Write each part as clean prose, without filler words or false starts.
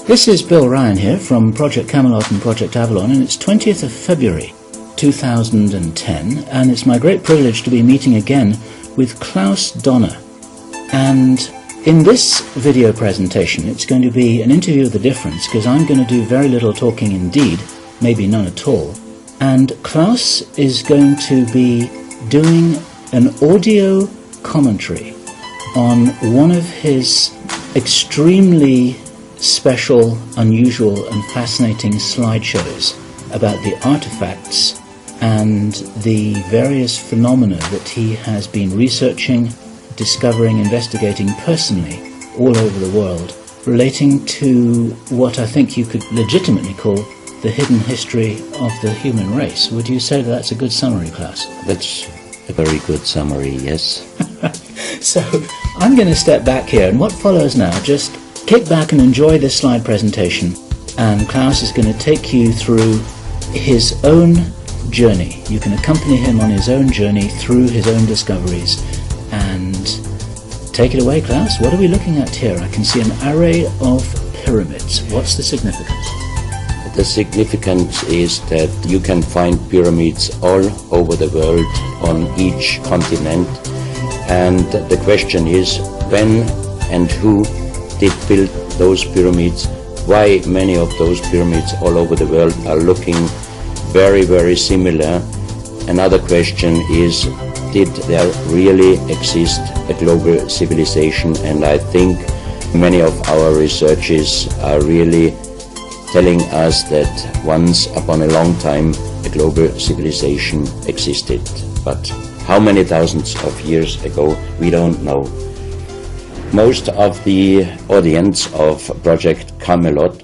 This is Bill Ryan here from Project Camelot and Project Avalon, and it's 20th of February 2010, and it's my great privilege to be meeting again with Klaus Dona. And in this video presentation, it's going to be an interview of the difference, because I'm going to do very little talking indeed, maybe none at all. And Klaus is going to be doing an audio commentary on one of his extremely special, unusual and fascinating slideshows about the artifacts and the various phenomena that he has been researching, discovering, investigating personally all over the world, relating to what I think you could legitimately call the hidden history of the human race. Would you say that that's a good summary, Klaus? That's a very good summary, yes. So I'm going to step back here, and what follows now, just kick back and enjoy this slide presentation, and Klaus is going to take you through his own journey. You can accompany him on his own journey through his own discoveries. And take it away, Klaus. What are we looking at here? I can see an array of pyramids. What's the significance? The significance is that you can find pyramids all over the world on each continent, and the question is when and who did build those pyramids, why many of those pyramids all over the world are looking very, very similar. Another question is, did there really exist a global civilization? And I think many of our researchers are really telling us that once upon a long time a global civilization existed. But how many thousands of years ago, we don't know. Most of the audience of Project Camelot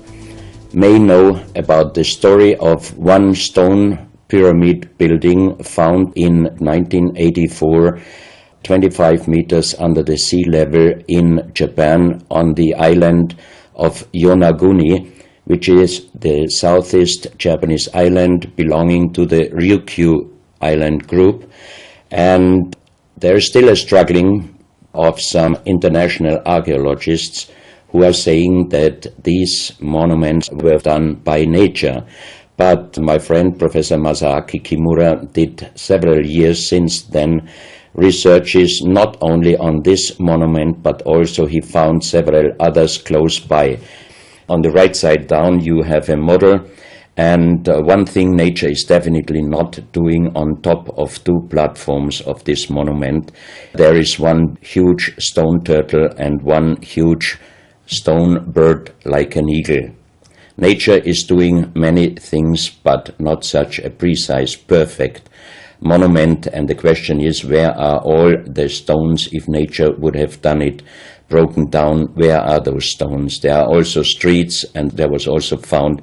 may know about the story of one stone pyramid building found in 1984, 25 meters under the sea level in Japan on the island of Yonaguni, which is the southeast Japanese island belonging to the Ryukyu island group. And there is still a struggling of some international archaeologists who are saying that these monuments were done by nature. But my friend Professor Masaaki Kimura did several years since then researches not only on this monument, but also he found several others close by. On the right side down you have a model, and one thing nature is definitely not doing on top of two platforms of this monument. There is one huge stone turtle and one huge stone bird like an eagle. Nature is doing many things, but not such a precise, perfect monument, and the question is, where are all the stones? If nature would have done it broken down, where are those stones? There are also streets, and there was also found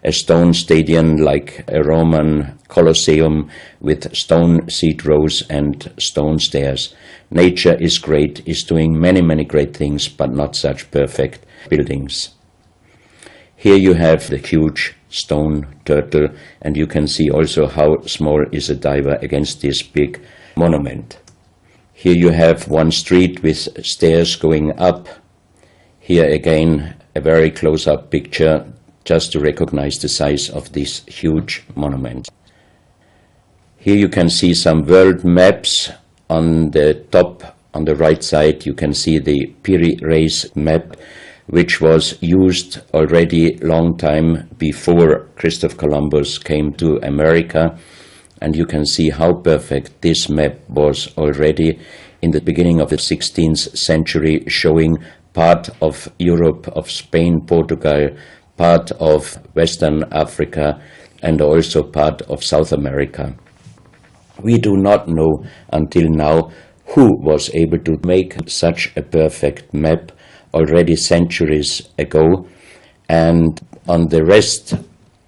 a stone stadium like a Roman Colosseum with stone seat rows and stone stairs. Nature is great, is doing many, many great things, but not such perfect buildings. Here you have the huge stone turtle, and you can see also how small is a diver against this big monument. Here you have one street with stairs going up. Here again a very close-up picture just to recognize the size of this huge monument. Here you can see some world maps. On the top, on the right side, you can see the Piri Reis map, which was used already long time before Christopher Columbus came to America. And you can see how perfect this map was already in the beginning of the 16th century, showing part of Europe, of Spain, Portugal, part of Western Africa, and also part of South America. We do not know until now who was able to make such a perfect map already centuries ago, and on the rest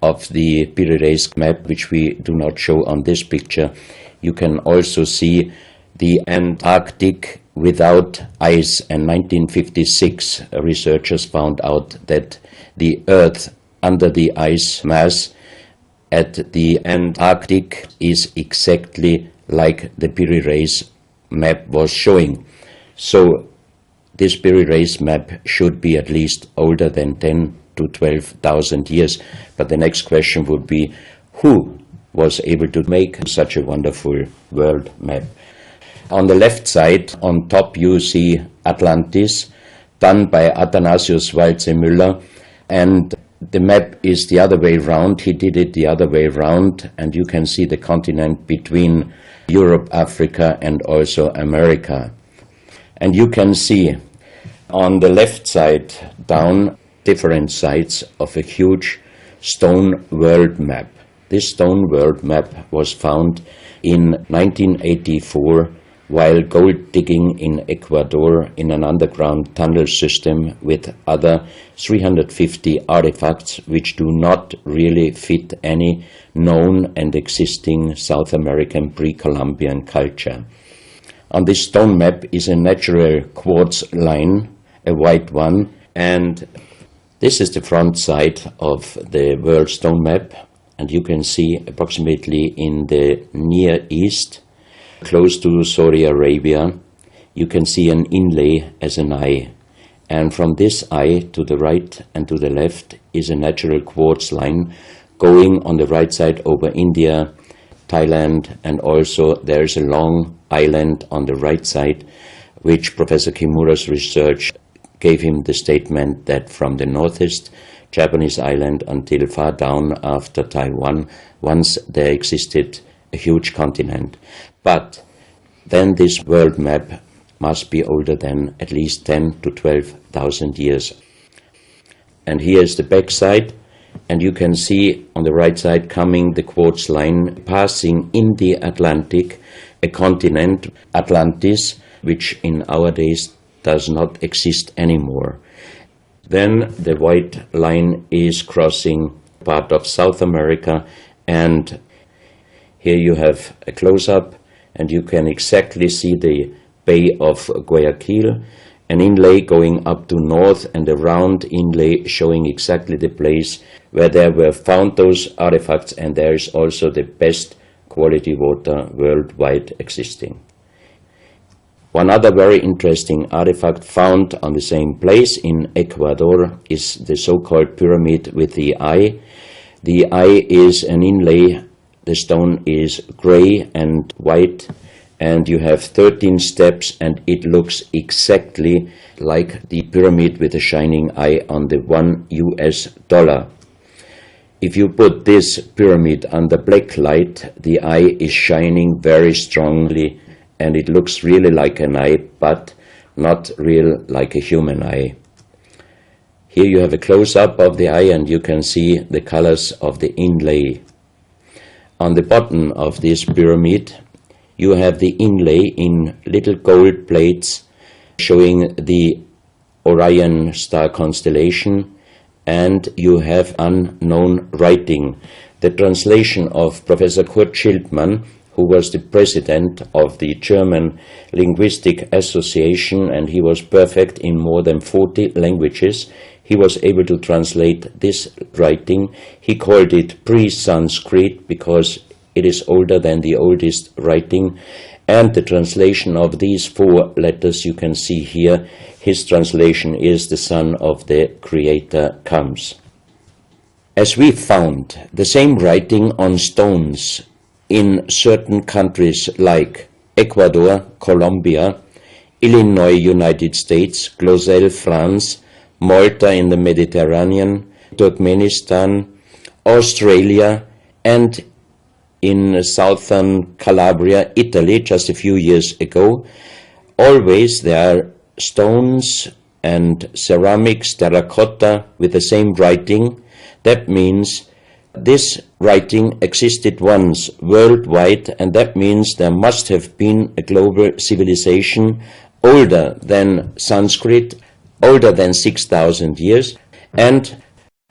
of the Piri Reis map, which we do not show on this picture, you can also see the Antarctic without ice. In 1956, researchers found out that the Earth under the ice mass at the Antarctic is exactly like the Piri Reis map was showing. So this Piri Reis map should be at least older than 10 to 12,000 years. But the next question would be, who was able to make such a wonderful world map? On the left side, on top, you see Atlantis, done by Athanasius Walzemüller, and the map is the other way round. He did it the other way round, and you can see the continent between Europe, Africa, and also America. And you can see on the left side down different sides of a huge stone world map. This stone world map was found in 1984 while gold digging in Ecuador in an underground tunnel system with other 350 artifacts which do not really fit any known and existing South American pre-Columbian culture. On this stone map is a natural quartz line, a white one, and this is the front side of the world stone map, and you can see approximately in the Near East, close to Saudi Arabia, you can see an inlay as an eye. And from this eye to the right and to the left is a natural quartz line going on the right side over India, Thailand, and also there is a long island on the right side, which Professor Kimura's research gave him the statement that from the northeast Japanese island until far down after Taiwan, once there existed a huge continent. But then this world map must be older than at least 10 to 12,000 years. And here is the back side, and you can see on the right side coming the quartz line passing in the Atlantic, a continent, Atlantis, which in our days does not exist anymore. Then the white line is crossing part of South America, and here you have a close-up, and you can exactly see the Bay of Guayaquil, an inlay going up to north, and a round inlay showing exactly the place where there were found those artifacts, and there is also the best quality water worldwide existing. One other very interesting artifact found on the same place in Ecuador is the so-called pyramid with the eye. The eye is an inlay. The stone is gray and white, and you have 13 steps, and it looks exactly like the pyramid with a shining eye on the $1 US. If you put this pyramid under black light, the eye is shining very strongly, and it looks really like an eye, but not real like a human eye. Here you have a close-up of the eye, and you can see the colors of the inlay. On the bottom of this pyramid, you have the inlay in little gold plates showing the Orion star constellation, and you have unknown writing. The translation of Professor Kurt Schildmann, who was the president of the German Linguistic Association, and he was perfect in more than 40 languages. He was able to translate this writing. He called it pre-Sanskrit because it is older than the oldest writing. And the translation of these 4 letters you can see here, his translation is "the Son of the Creator comes." As we found the same writing on stones in certain countries like Ecuador, Colombia, Illinois, United States, Clausel, France, Malta in the Mediterranean, Turkmenistan, Australia, and in southern Calabria, Italy, just a few years ago. Always there are stones and ceramics, terracotta with the same writing. That means this writing existed once worldwide, and that means there must have been a global civilization older than Sanskrit, older than 6,000 years. And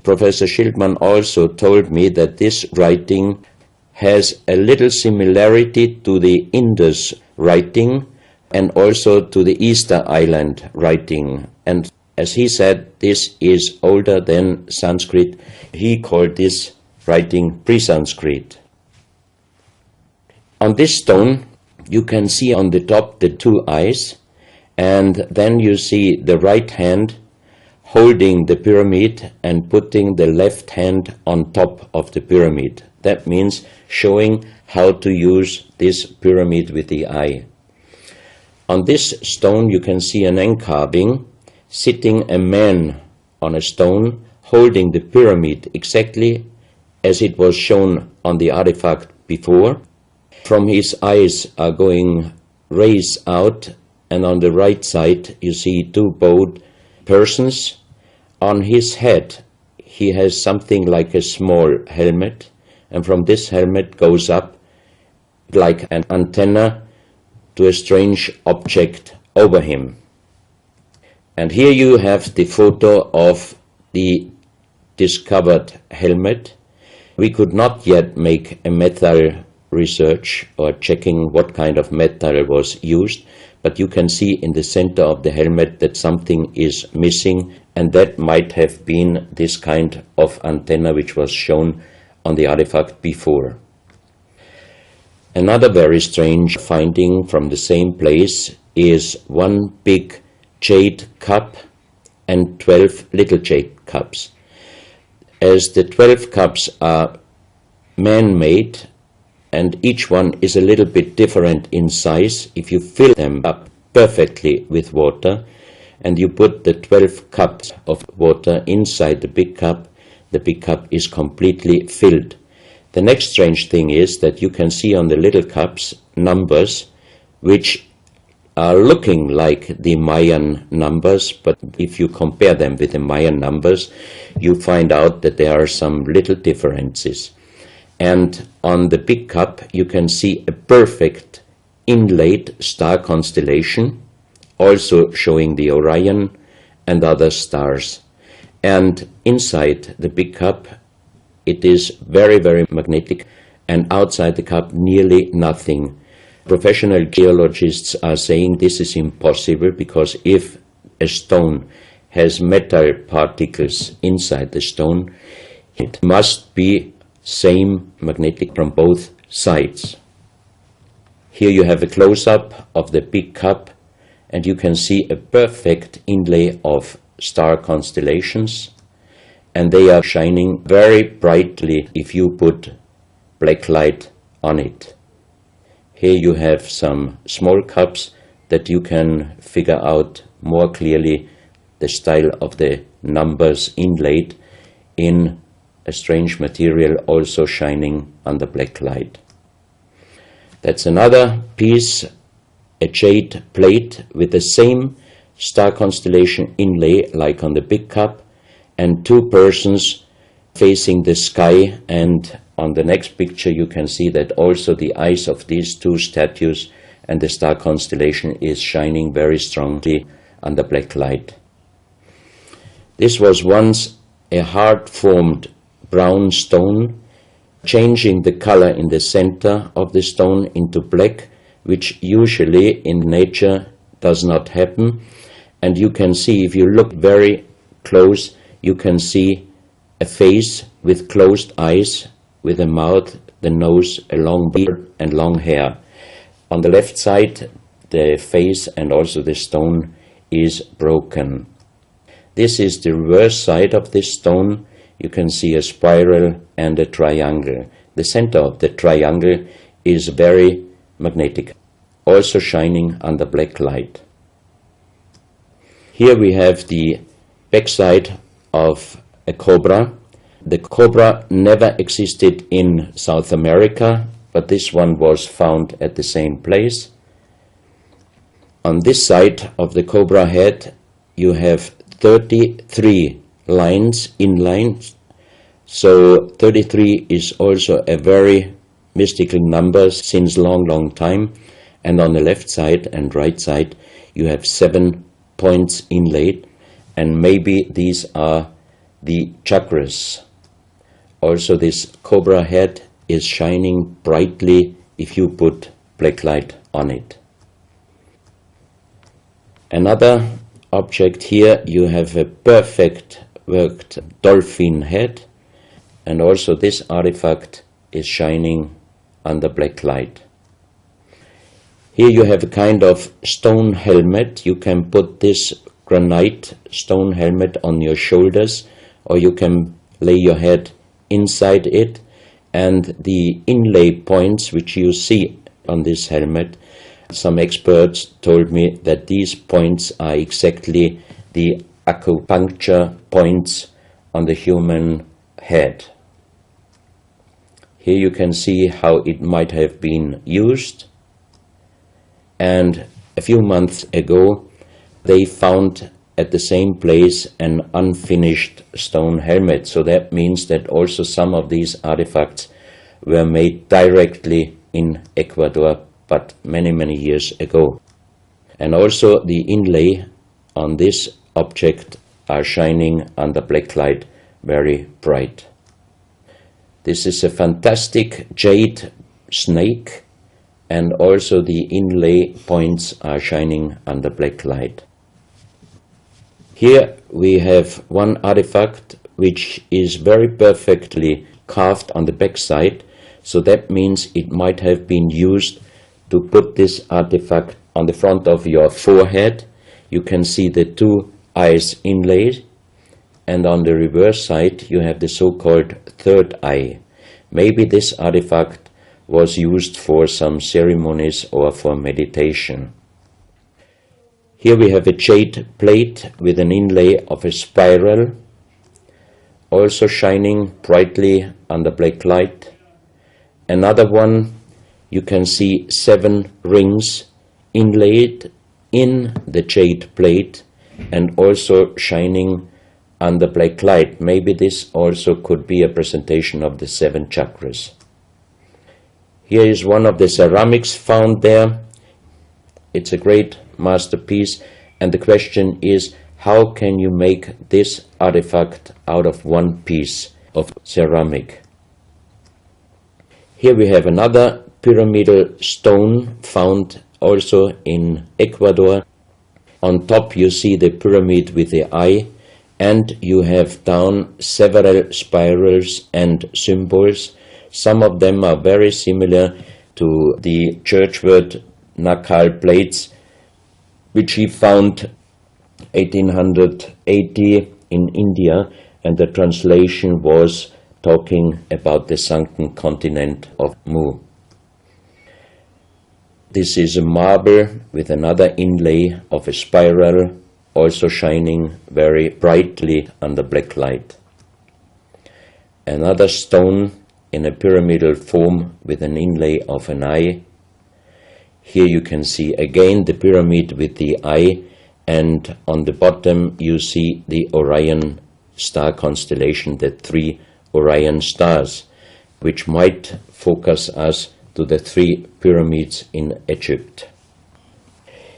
Professor Schildmann also told me that this writing has a little similarity to the Indus writing and also to the Easter Island writing. And as he said, this is older than Sanskrit. He called this writing pre-Sanskrit. On this stone, you can see on the top the 2 eyes, and then you see the right hand holding the pyramid and putting the left hand on top of the pyramid. That means showing how to use this pyramid with the eye. On this stone you can see an encarving, sitting a man on a stone holding the pyramid exactly as it was shown on the artifact before. From his eyes are going rays out, and on the right side you see two bowed persons. On his head he has something like a small helmet, and from this helmet goes up like an antenna to a strange object over him. And here you have the photo of the discovered helmet. We could not yet make a metal research or checking what kind of metal was used, but you can see in the center of the helmet that something is missing, and that might have been this kind of antenna which was shown on the artifact before. Another very strange finding from the same place is one big jade cup and 12 little jade cups. As the 12 cups are man-made and each one is a little bit different in size, if you fill them up perfectly with water and you put the 12 cups of water inside the big cup is completely filled. The next strange thing is that you can see on the little cups numbers which are looking like the Mayan numbers, but if you compare them with the Mayan numbers, you find out that there are some little differences. And on the big cup you can see a perfect inlaid star constellation, also showing the Orion and other stars. And inside the big cup it is very, very magnetic, and outside the cup nearly nothing. Professional geologists are saying this is impossible, because if a stone has metal particles inside the stone, it must be same magnetic from both sides. Here you have a close-up of the big cup, and you can see a perfect inlay of star constellations, and they are shining very brightly if you put black light on it. Here you have some small cups that you can figure out more clearly the style of the numbers inlaid in a strange material, also shining under black light. That's another piece, a jade plate with the same star constellation inlay like on the big cup, and two persons facing the sky, and on the next picture you can see that also the eyes of these two statues and the star constellation is shining very strongly under black light. This was once a hard-formed brown stone, changing the color in the center of the stone into black, which usually in nature does not happen. And you can see, if you look very close, you can see a face with closed eyes, with a mouth, the nose, a long beard and long hair. On the left side, the face and also the stone is broken. This is the reverse side of this stone. You can see a spiral and a triangle. The center of the triangle is very magnetic, also shining under black light. Here we have the backside of a cobra. The cobra never existed in South America, but this one was found at the same place. On this side of the cobra head you have 33 lines, inlines. So 33 is also a very mystical number since long time. And on the left side and right side you have 7 points inlaid, and maybe these are the chakras. Also this cobra head is shining brightly if you put black light on it. Another object here, you have a perfect worked dolphin head, and also this artifact is shining under black light. Here you have a kind of stone helmet. You can put this granite stone helmet on your shoulders, or you can lay your head inside it, and the inlay points which you see on this helmet, some experts told me that these points are exactly the acupuncture points on the human head. Here you can see how it might have been used, and a few months ago they found at the same place an unfinished stone helmet. So that means that also some of these artifacts were made directly in Ecuador, but many years ago. And also the inlay on this object are shining under black light very bright. This is a fantastic jade snake, and also the inlay points are shining under black light. Here we have one artifact which is very perfectly carved on the back side, so that means it might have been used to put this artifact on the front of your forehead. You can see the two eyes inlaid, and on the reverse side you have the so-called third eye. Maybe this artifact was used for some ceremonies or for meditation. Here we have a jade plate with an inlay of a spiral, also shining brightly under black light. Another one, you can see 7 rings inlaid in the jade plate and also shining under black light. Maybe this also could be a presentation of the 7 chakras. Here is one of the ceramics found there. It's a great masterpiece, and the question is, how can you make this artifact out of one piece of ceramic? Here we have another pyramidal stone found also in Ecuador. On top you see the pyramid with the eye, and you have down several spirals and symbols. Some of them are very similar to the churchward Nakal plates, which he found 1880 in India, and the translation was talking about the sunken continent of Mu. This is a marble with another inlay of a spiral, also shining very brightly under black light. Another stone in a pyramidal form with an inlay of an eye. Here you can see again the pyramid with the eye, and on the bottom you see the Orion star constellation, the 3 Orion stars, which might focus us to the 3 pyramids in Egypt.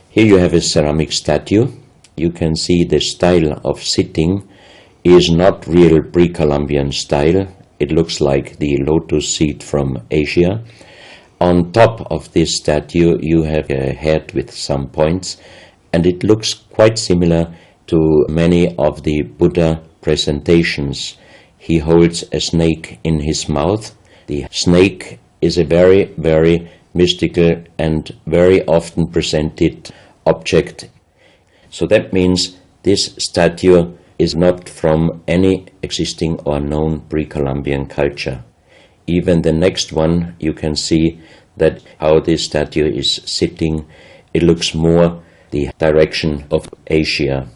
Here you have a ceramic statue. You can see the style of sitting is not real pre-Columbian style. It looks like the lotus seat from Asia. On top of this statue you have a head with some points, and it looks quite similar to many of the Buddha presentations. He holds a snake in his mouth. The snake is a very mystical and very often presented object. So that means this statue is not from any existing or known pre-Columbian culture. Even the next one, you can see that how this statue is sitting, it looks more the direction of Asia.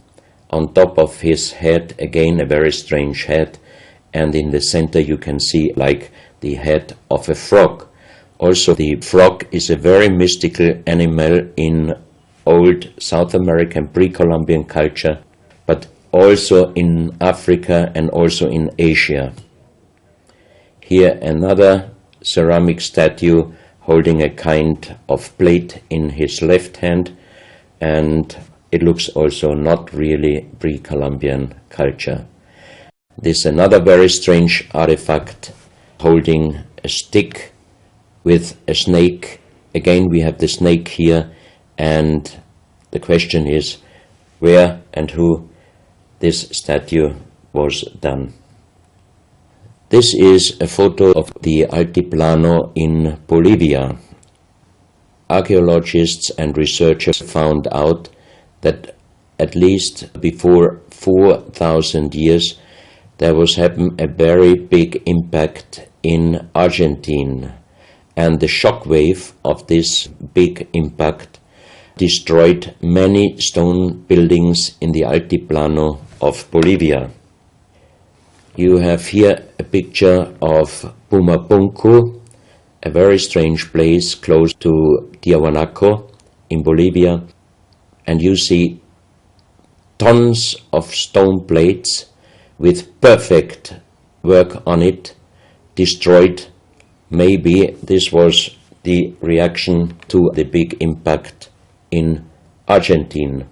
On top of his head, again a very strange head, and in the center you can see like the head of a frog. Also the frog is a very mystical animal in old South American pre-Columbian culture, but also in Africa and also in Asia. Here another ceramic statue holding a kind of plate in his left hand, and it looks also not really pre-Columbian culture. This is another very strange artifact holding a stick with a snake. Again we have the snake here, and the question is where and who this statue was done. This is a photo of the Altiplano in Bolivia. Archaeologists and researchers found out that at least before 4,000 years, there was happened a very big impact in Argentina, and the shock wave of this big impact destroyed many stone buildings in the Altiplano of Bolivia. You have here a picture of Pumapunku, a very strange place close to Tiahuanaco in Bolivia, and you see tons of stone plates with perfect work on it, destroyed. Maybe this was the reaction to the big impact in Argentina.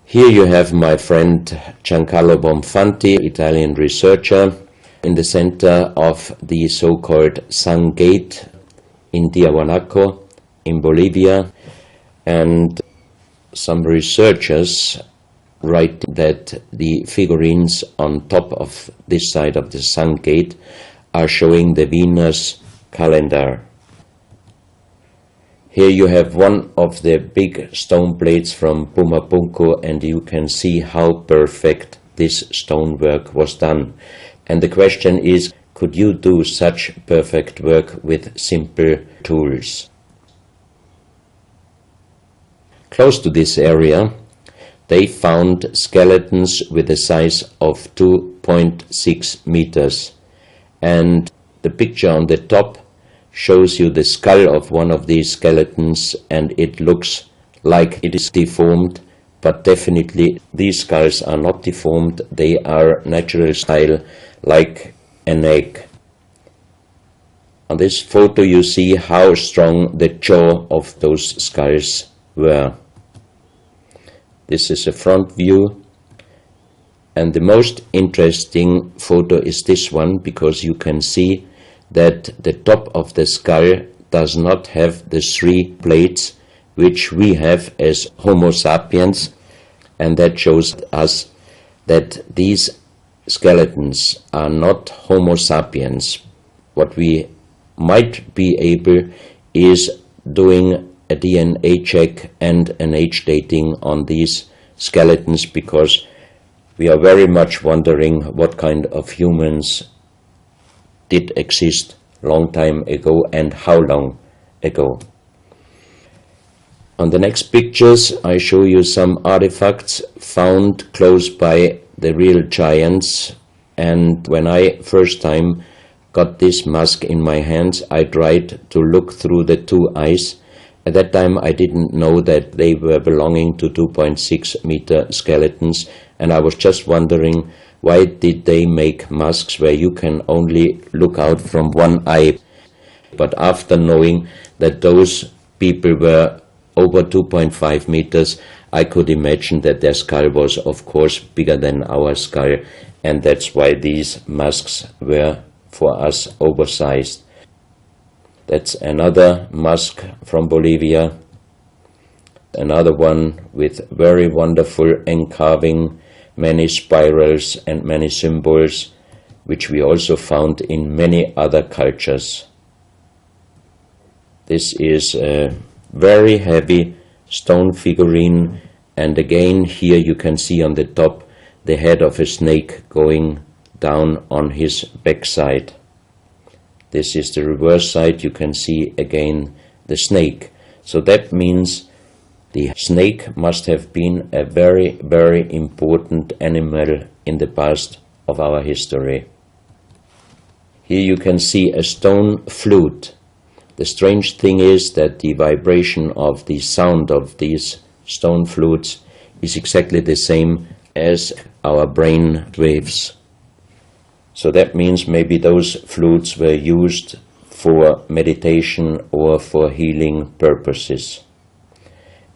Here you have my friend Giancarlo Bonfanti, Italian researcher, in the center of the so-called Sun Gate in Tiahuanaco in Bolivia, and some researchers write that the figurines on top of this side of the Sun Gate are showing the Venus calendar. Here you have one of the big stone plates from Pumapunku, and you can see how perfect this stonework was done. And the question is, could you do such perfect work with simple tools? Close to this area, they found skeletons with a size of 2.6 meters. And the picture on the top shows you the skull of one of these skeletons, and it looks like it is deformed, but definitely these skulls are not deformed. They are natural style, like an egg. On this photo you see how strong the jaw of those skulls were. This is a front view, and the most interesting photo is this one, because you can see that the top of the skull does not have the three plates which we have as Homo sapiens, and that shows us that these skeletons are not Homo sapiens. What we might be able is doing a DNA check and an age dating on these skeletons, because we are very much wondering what kind of humans did exist long time ago and how long ago. On the next pictures I show you some artifacts found close by the real giants, and when I first time got this mask in my hands, I tried to look through the two eyes. At that time I didn't know that they were belonging to 2.6 meter skeletons, and I was just wondering, why did they make masks where you can only look out from one eye? But after knowing that those people were over 2.5 meters, I could imagine that their skull was of course bigger than our skull, and that's why these masks were for us oversized. That's another mask from Bolivia, another one with very wonderful encarving, many spirals and many symbols, which we also found in many other cultures. This is a very heavy stone figurine, and again here you can see on the top the head of a snake going down on his backside. This is the reverse side. You can see again the snake. So that means the snake must have been a very, very important animal in the past of our history. Here you can see a stone flute. The strange thing is that the vibration of the sound of these stone flutes is exactly the same as our brain waves. So that means maybe those flutes were used for meditation or for healing purposes.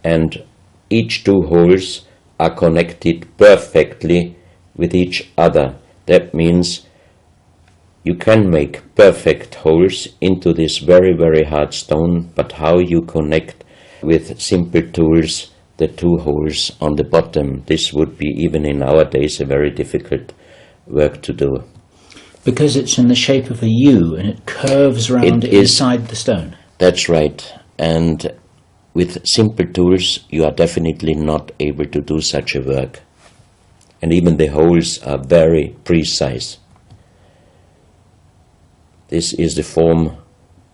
And each two holes are connected perfectly with each other. That means you can make perfect holes into this very, very hard stone, but how you connect with simple tools the two holes on the bottom, this would be, even in our days, a very difficult work to do. Because it's in the shape of a U and it curves around inside the stone. That's right. And with simple tools you are definitely not able to do such a work. And even the holes are very precise. This is the form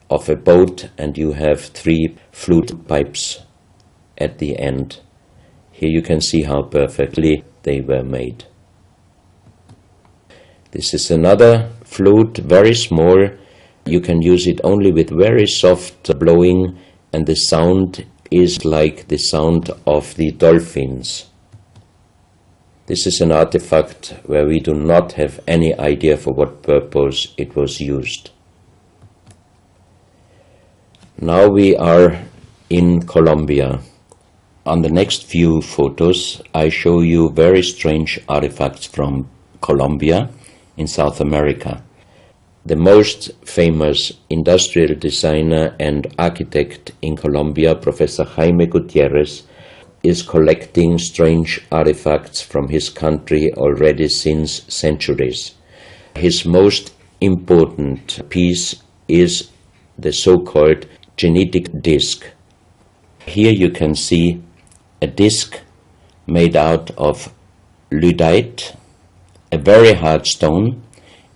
of a boat, and you have 3 flute pipes at the end. Here you can see how perfectly they were made. This is another flute, very small. You can use it only with very soft blowing, and the sound is like the sound of the dolphins. This is an artifact where we do not have any idea for what purpose it was used. Now we are in Colombia. On the next few photos I show you very strange artifacts from Colombia in South America. The most famous industrial designer and architect in Colombia, Professor Jaime Gutierrez, is collecting strange artifacts from his country already since centuries. His most important piece is the so-called genetic disc. Here you can see a disc made out of lyddite, a very hard stone.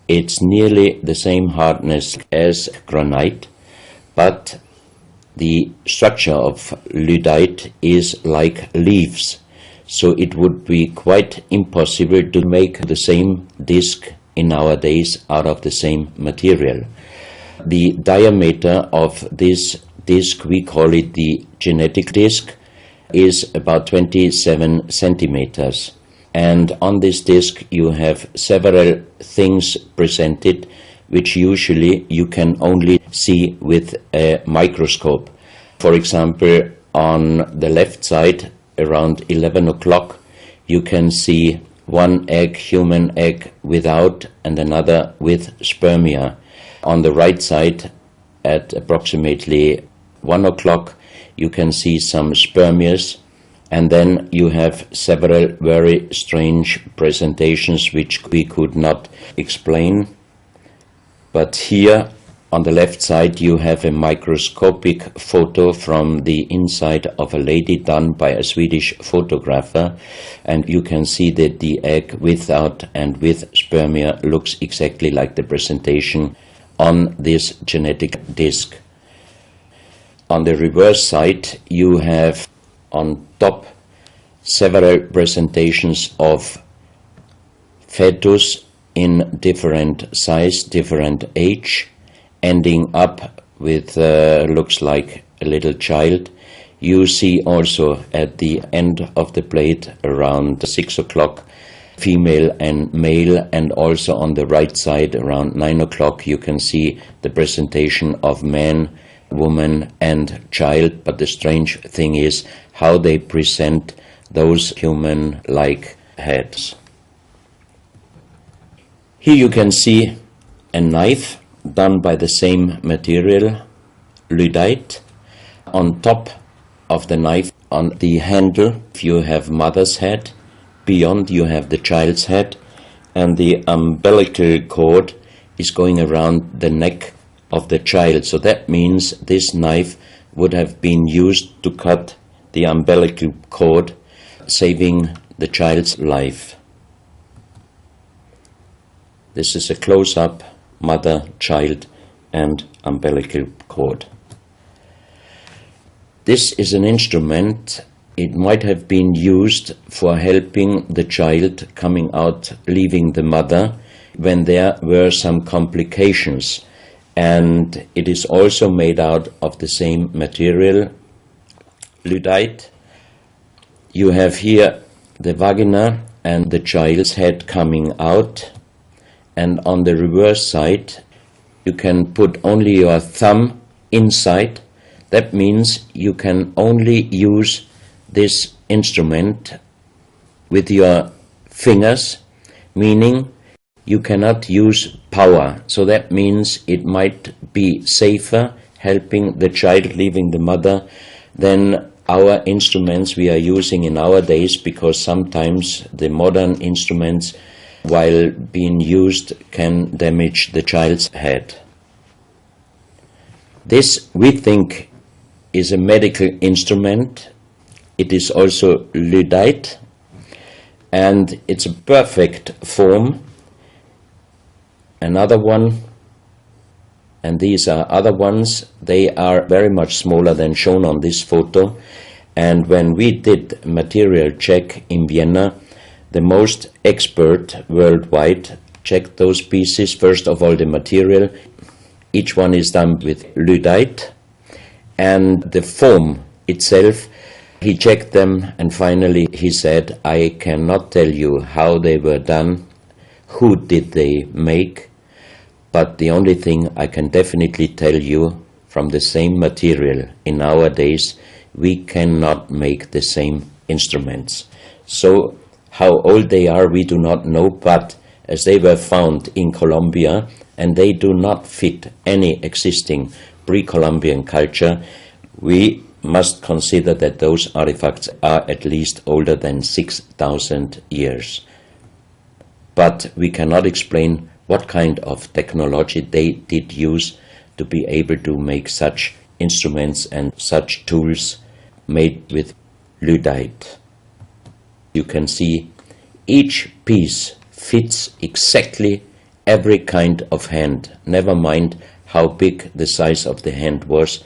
It's nearly the same hardness as granite, but the structure of lyddite is like leaves, so it would be quite impossible to make the same disc in our days out of the same material. The diameter of this disc, we call it the genetic disc, is about 27 centimeters. And on this disc you have several things presented which usually you can only see with a microscope. For example, on the left side, around 11 o'clock, you can see one egg, human egg, without, and another with spermia. On the right side, at approximately 1 o'clock, you can see some spermias, and then you have several very strange presentations which we could not explain. But here on the left side you have a microscopic photo from the inside of a lady done by a Swedish photographer, and you can see that the egg without and with spermia looks exactly like the presentation on this genetic disc. On the reverse side you have on top several presentations of fetus in different size, different age, ending up with looks like a little child. You see also at the end of the plate around 6 o'clock female and male, and also on the right side around 9 o'clock you can see the presentation of man, woman and child. But the strange thing is how they present those human-like heads. Here you can see a knife done by the same material, lyddite. On top of the knife, on the handle, you have mother's head. Beyond you have the child's head, and the umbilical cord is going around the neck of the child. So that means this knife would have been used to cut the umbilical cord, saving the child's life. This is a close-up mother, child and umbilical cord. This is an instrument. It might have been used for helping the child coming out, leaving the mother, when there were some complications. And it is also made out of the same material, lyddite. You have here the vagina and the child's head coming out, and on the reverse side you can put only your thumb inside. That means you can only use this instrument with your fingers, meaning you cannot use power. So that means it might be safer helping the child leaving the mother than our instruments we are using in our days, because sometimes the modern instruments, while being used, can damage the child's head. This, we think, is a medical instrument. It is also lyddite, and it's a perfect form. Another one, and these are other ones, they are very much smaller than shown on this photo. And when we did material check in Vienna, the most expert worldwide checked those pieces. First of all, the material. Each one is done with lyddite, and the form itself, he checked them, and finally he said, I cannot tell you how they were done, who did they make, but the only thing I can definitely tell you, from the same material in our days, we cannot make the same instruments. So how old they are we do not know, but as they were found in Colombia and they do not fit any existing pre-Columbian culture, we must consider that those artifacts are at least older than 6,000 years. But we cannot explain what kind of technology they did use to be able to make such instruments and such tools made with lyddite. You can see each piece fits exactly every kind of hand, never mind how big the size of the hand was.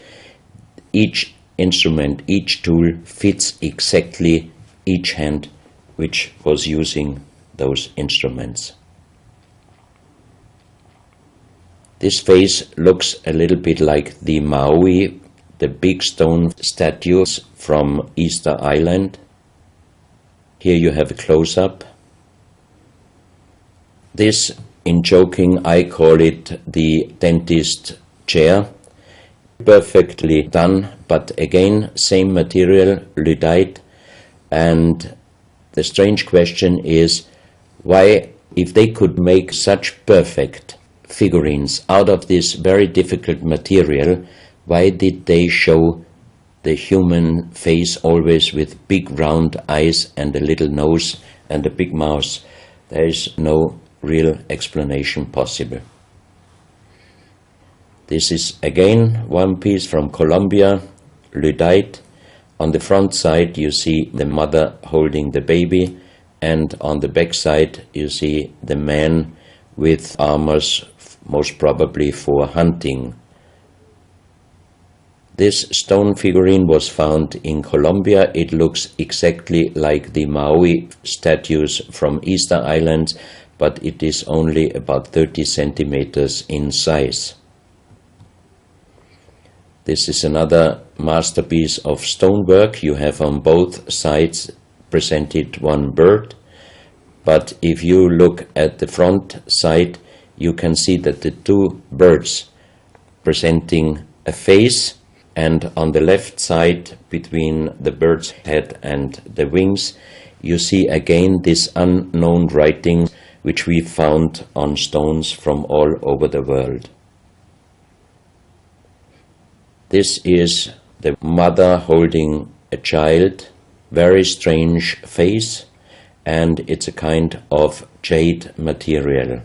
Each instrument, each tool fits exactly each hand which was using those instruments. This face looks a little bit like the Maui, the big stone statues from Easter Island. Here you have a close-up. This, in joking, I call it the dentist chair. Perfectly done, but again, same material, lyddite. And the strange question is, why, if they could make such perfect figurines out of this very difficult material, why did they show the human face always with big round eyes and a little nose and a big mouth? There is no real explanation possible. This is again one piece from Colombia, lyddite. On the front side you see the mother holding the baby, and on the back side you see the man with armors, most probably for hunting. This stone figurine was found in Colombia. It looks exactly like the Maui statues from Easter Island, but it is only about 30 centimeters in size. This is another masterpiece of stonework. You have on both sides presented one bird, but if you look at the front side, you can see that the two birds presenting a face, and on the left side, between the bird's head and the wings, you see again this unknown writing which we found on stones from all over the world. This is the mother holding a child, very strange face, and it's a kind of jade material.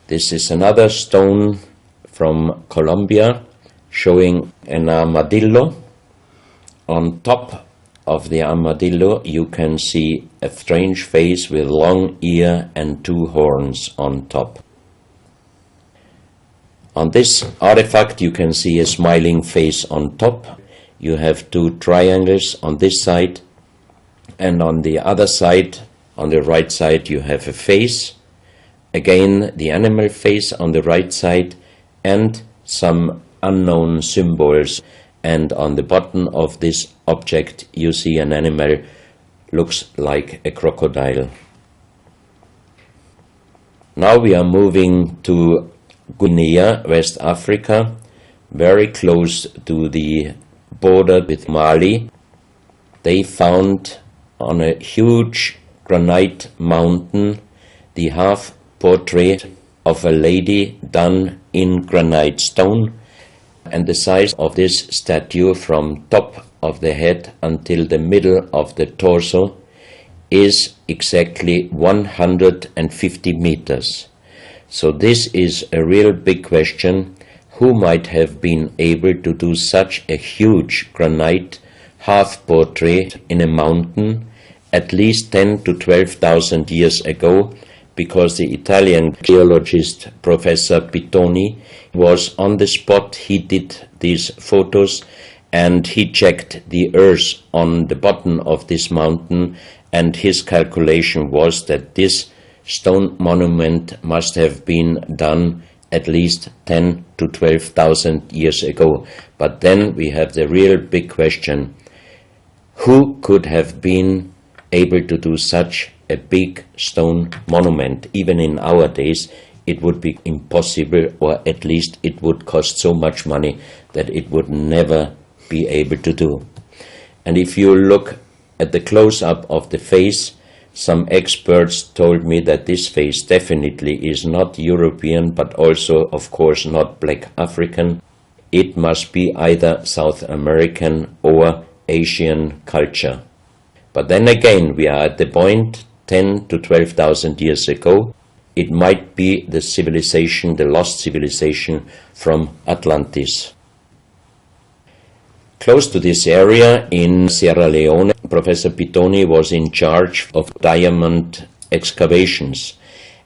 This is another stone from Colombia showing an armadillo. On top of the armadillo you can see a strange face with long ear and two horns on top. On this artifact you can see a smiling face on top. You have two triangles on this side, and on the other side, on the right side, you have a face. Again, the animal face on the right side, and some unknown symbols. And on the bottom of this object you see an animal, looks like a crocodile. Now we are moving to Guinea, West Africa, very close to the border with Mali. They found on a huge granite mountain the half portrait of a lady done in granite stone, and the size of this statue from top of the head until the middle of the torso is exactly 150 meters. So this is a real big question. who might have been able to do such a huge granite half-portrait in a mountain at least 10 to 12,000 years ago, because the Italian geologist Professor Pittoni was on the spot. He did these photos and he checked the earth on the bottom of this mountain, and his calculation was that this stone monument must have been done at least 10 to 12,000 years ago. But then we have the real big question: who could have been able to do such a big stone monument? Even in our days it would be impossible, or at least it would cost so much money that it would never be able to do. And if you look at the close-up of the face, some experts told me that this face definitely is not European, but also of course not black African. It must be either South American or Asian culture. But then again, we are at the point 10 to 12,000 years ago. It might be the civilization, the lost civilization from Atlantis. Close to this area in Sierra Leone, Professor Pittoni was in charge of diamond excavations.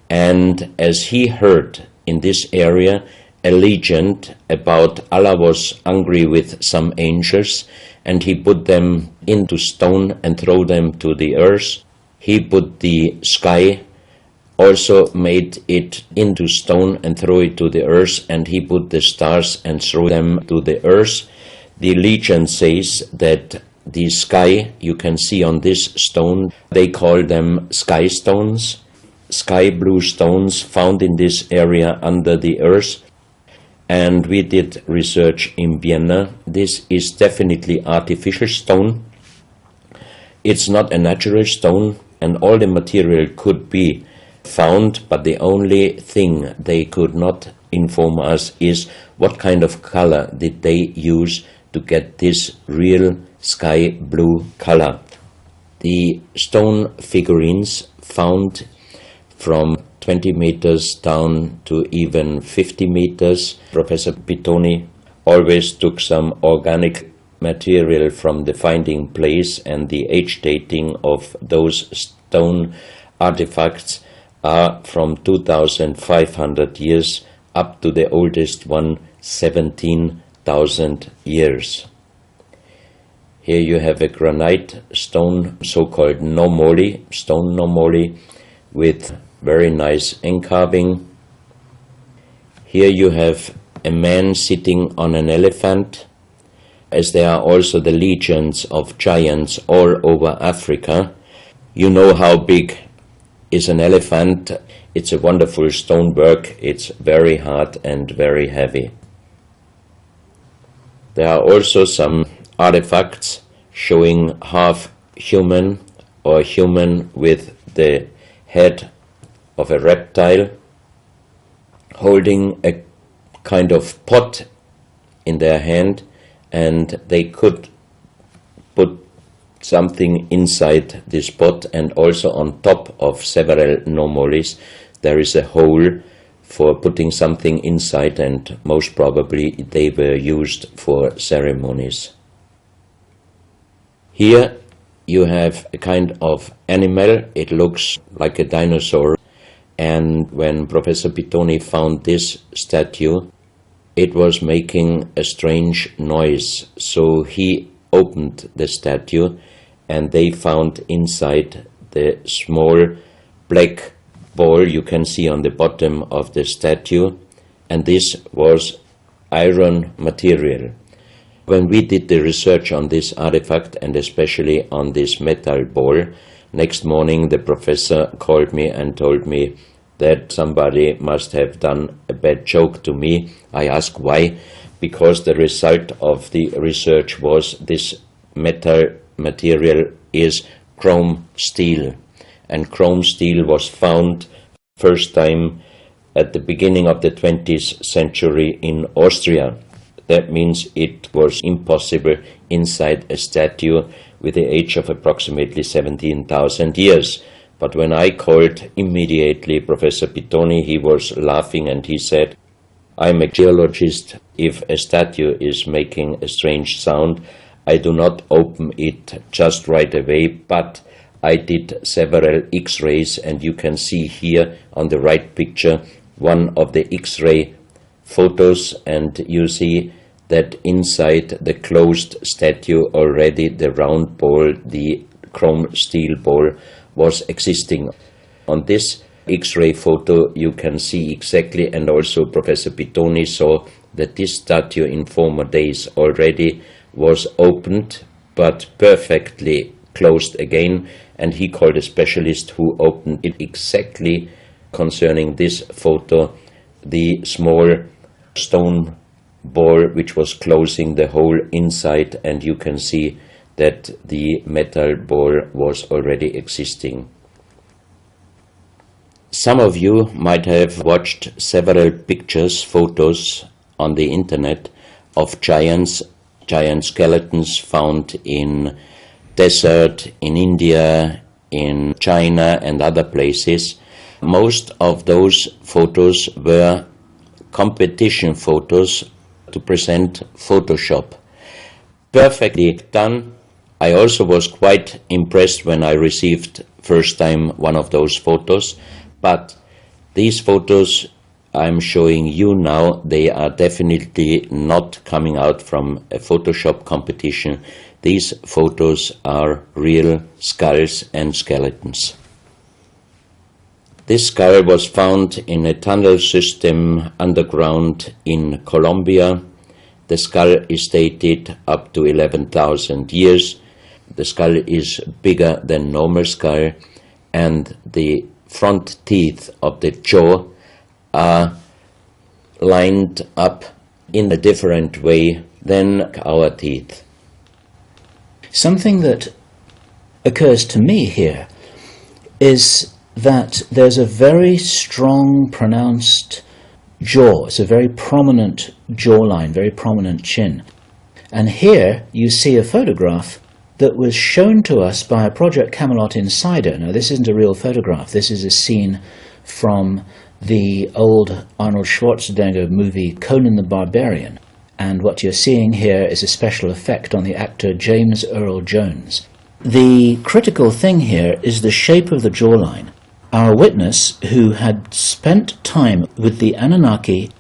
And as he heard in this area a legend about Allah was angry with some angels, and he put them into stone and throw them to the earth. He put the sky, also made it into stone and throw it to the earth, and he put the stars and threw them to the earth. The legend says that the sky, you can see on this stone, they call them sky stones, sky blue stones found in this area under the earth. And we did research in Vienna. This is definitely artificial stone. It's not a natural stone, and all the material could be found, but the only thing they could not inform us is what kind of color did they use to get this real sky blue color. The stone figurines found from 20 meters down to even 50 meters. Professor Pittoni always took some organic material from the finding place, and the age dating of those stone artifacts are from 2,500 years up to the oldest one, 17,000 years. Here you have a granite stone, so-called nomoli, stone nomoli, with very nice encarving. Here you have a man sitting on an elephant, as there are also the legends of giants all over Africa. You know how big is an elephant. It's a wonderful stonework. It's very hard and very heavy. There are also some artifacts showing half human or human with the head of a reptile, holding a kind of pot in their hand, and they could put something inside this pot, and also on top of several nomolis there is a hole for putting something inside, and most probably they were used for ceremonies. Here you have a kind of animal. It looks like a dinosaur. And when Professor Pittoni found this statue, it was making a strange noise. So he opened the statue, and they found inside the small black ball you can see on the bottom of the statue, and this was iron material. When we did the research on this artifact, and especially on this metal ball, next morning the professor called me and told me that somebody must have done a bad joke to me. I asked why, because the result of the research was this metal material is chrome steel, and chrome steel was found first time at the beginning of the 20th century in Austria. That means it was impossible inside a statue with the age of approximately 17,000 years. But when I called immediately Professor Pittoni, he was laughing and he said, "I'm a geologist, If a statue is making a strange sound, I do not open it just right away, but I did several X-rays, and you can see here on the right picture one of the X-ray photos, and you see that inside the closed statue already the round ball, the chrome steel ball, was existing. On this X-ray photo you can see exactly, and also Professor Pitoni saw, that this statue in former days already was opened but perfectly closed again, and he called a specialist who opened it exactly concerning this photo, the small stone ball which was closing the whole inside, and you can see that the metal ball was already existing. Some of you might have watched several pictures, photos on the internet of giant skeletons found in desert, in India, in China and other places. Most of those photos were competition photos to present Photoshop. Perfectly done. I also was quite impressed when I received first time one of those photos, but these photos I'm showing you now, they are definitely not coming out from a Photoshop competition. These photos are real skulls and skeletons. This skull was found in a tunnel system underground in Colombia. The skull is dated up to 11,000 years. The skull is bigger than normal skull, and the front teeth of the jaw are lined up in a different way than our teeth. Something that occurs to me here is that there's a very strong, pronounced jaw. It's a very prominent jawline, very prominent chin. And here you see a photograph that was shown to us by a Project Camelot insider. Now, this isn't a real photograph. This is a scene from the old Arnold Schwarzenegger movie Conan the Barbarian. And what you're seeing here is a special effect on the actor James Earl Jones. The critical thing here is the shape of the jawline. Our witness, who had spent time with the Anunnaki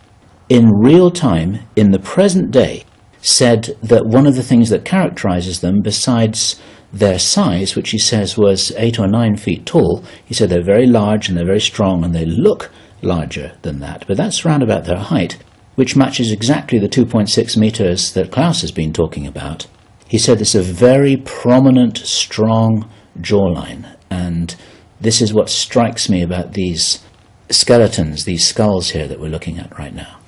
in real time, in the present day, said that one of the things that characterizes them, besides their size, which he says was 8 or 9 feet tall, he said they're very large and they're very strong and they look larger than that. But that's round about their height, which matches exactly the 2.6 meters that Klaus has been talking about. He said this is a very prominent, strong jawline, and this is what strikes me about these skeletons, these skulls here that we're looking at right now.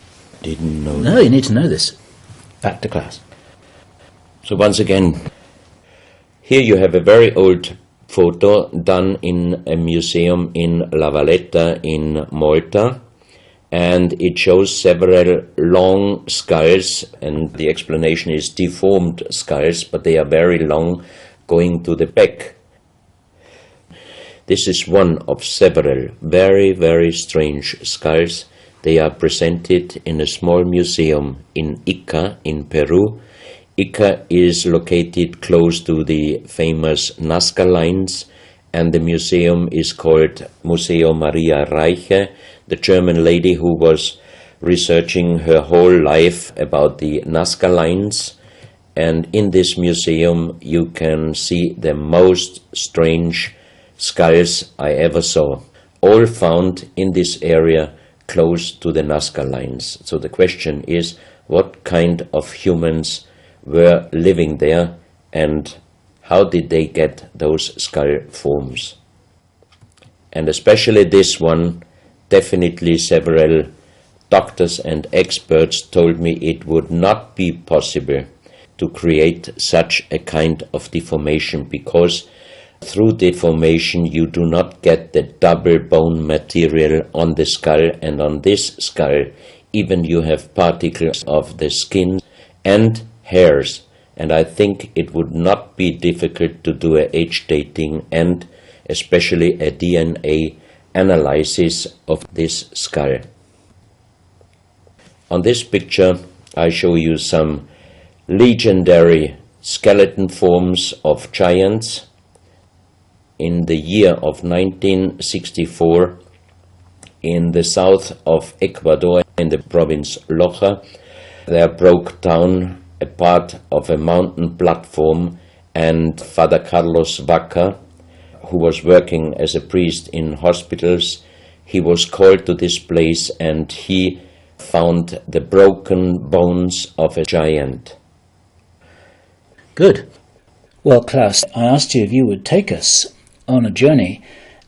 Didn't know. No, you need to know this. Back to Klaus. So once again, here you have a very old photo done in a museum in La Valletta in Malta, and it shows several long skulls, and the explanation is deformed skulls, but they are very long, going to the back. This is one of several very, very strange skulls. They are presented in a small museum in Ica in Peru. Ica is located close to the famous Nazca lines, and the museum is called Museo Maria Reiche, the German lady who was researching her whole life about the Nazca lines. And in this museum you can see the most strange skulls I ever saw, all found in this area close to the Nazca lines. So the question is, what kind of humans were living there, and how did they get those skull forms? And especially this one, definitely several doctors and experts told me it would not be possible to create such a kind of deformation, because through deformation you do not get the double bone material on the skull, and on this skull even you have particles of the skin and hairs, and I think it would not be difficult to do a age dating and especially a DNA analysis of this skull. On this picture I show you some legendary skeleton forms of giants. In the year of 1964, in the south of Ecuador, in the province Loja, there broke down a part of a mountain platform, and Father Carlos Vaca, who was working as a priest in hospitals, he was called to this place and he found the broken bones of a giant. Good. Well, Klaus, I asked you if you would take us on a journey,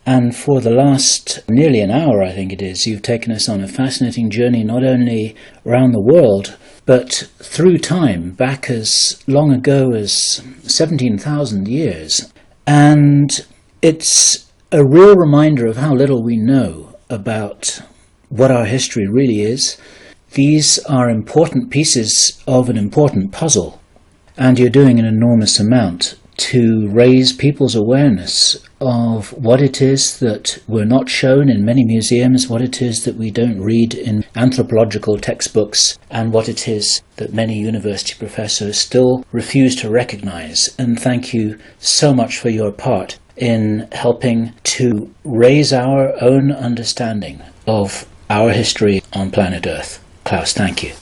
and for the last nearly an hour, I think it is, you've taken us on a fascinating journey not only around the world, but through time, back as long ago as 17,000 years. And it's a real reminder of how little we know about what our history really is. These are important pieces of an important puzzle, and you're doing an enormous amount to raise people's awareness of what it is that we're not shown in many museums, what it is that we don't read in anthropological textbooks, and what it is that many university professors still refuse to recognize. And thank you so much for your part in helping to raise our own understanding of our history on planet Earth. Klaus, thank you.